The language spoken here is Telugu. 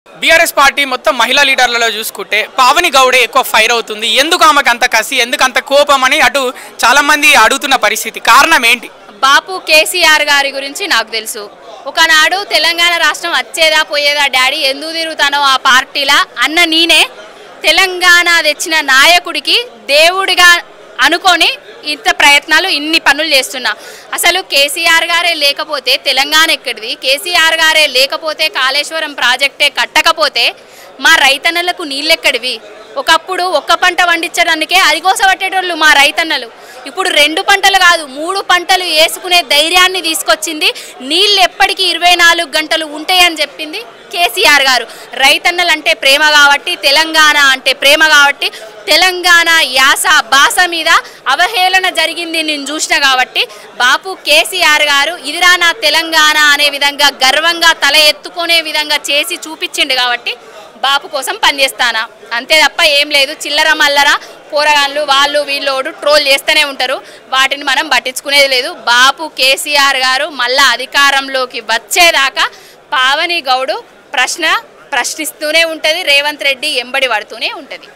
బీఆర్ఎస్ పార్టీ మొత్తం మహిళా లీడర్లలో చూసుకుంటే పావని గౌడే ఎక్కువ ఫైర్ అవుతుంది. ఎందుకు ఆమెకు అంత కసి, ఎందుకు అంత కోపం అని అటు చాలా మంది అడుగుతున్న పరిస్థితి. కారణం ఏంటి? బాపు కేసీఆర్ గారి గురించి నాకు తెలుసు. ఒకనాడు తెలంగాణ రాష్ట్రం వచ్చేదా పోయేదా డాడీ ఎందుకు తిరుగుతానో ఆ పార్టీలా అన్న నేనే తెలంగాణ తెచ్చిన నాయకుడికి దేవుడిగా అనుకొని ఇంత ప్రయత్నాలు ఇన్ని పనులు చేస్తున్నా. అసలు కేసీఆర్ గారే లేకపోతే తెలంగాణ ఎక్కడిది? కేసీఆర్ గారే లేకపోతే కాళేశ్వరం ప్రాజెక్టే కట్టకపోతే మా రైతన్నలకు నీళ్ళెక్కడివి? ఒకప్పుడు ఒక్క పంట పండించడానికే అరిగోసపట్టేటోళ్ళు మా రైతన్నలు. ఇప్పుడు 2 పంటలు కాదు 3 పంటలు వేసుకునే ధైర్యాన్ని తీసుకొచ్చింది. నీళ్ళు ఎప్పటికీ 24 గంటలు ఉంటాయని చెప్పింది కేసీఆర్ గారు. రైతన్నలు అంటే ప్రేమ కాబట్టి, తెలంగాణ అంటే ప్రేమ కాబట్టి, తెలంగాణ యాస భాష మీద అవహేళన జరిగింది నేను చూసిన కాబట్టి బాపు కేసీఆర్ గారు ఇదిరా నా తెలంగాణ అనే విధంగా గర్వంగా తల ఎత్తుకునే విధంగా చేసి చూపించిండు కాబట్టి బాపు కోసం పనిచేస్తానా, అంతే తప్ప ఏం లేదు. చిల్లర మల్లర పోరగాళ్ళు వాళ్ళు వీళ్ళోడు ట్రోల్ చేస్తూనే ఉంటారు, వాటిని మనం పట్టించుకునేది లేదు. బాపు కేసీఆర్ గారు మళ్ళా అధికారంలోకి వచ్చేదాకా పావని గౌడు ప్రశ్నిస్తూనే ఉంటుంది, రేవంత్ రెడ్డి ఎంబడి పడుతూనే ఉంటుంది.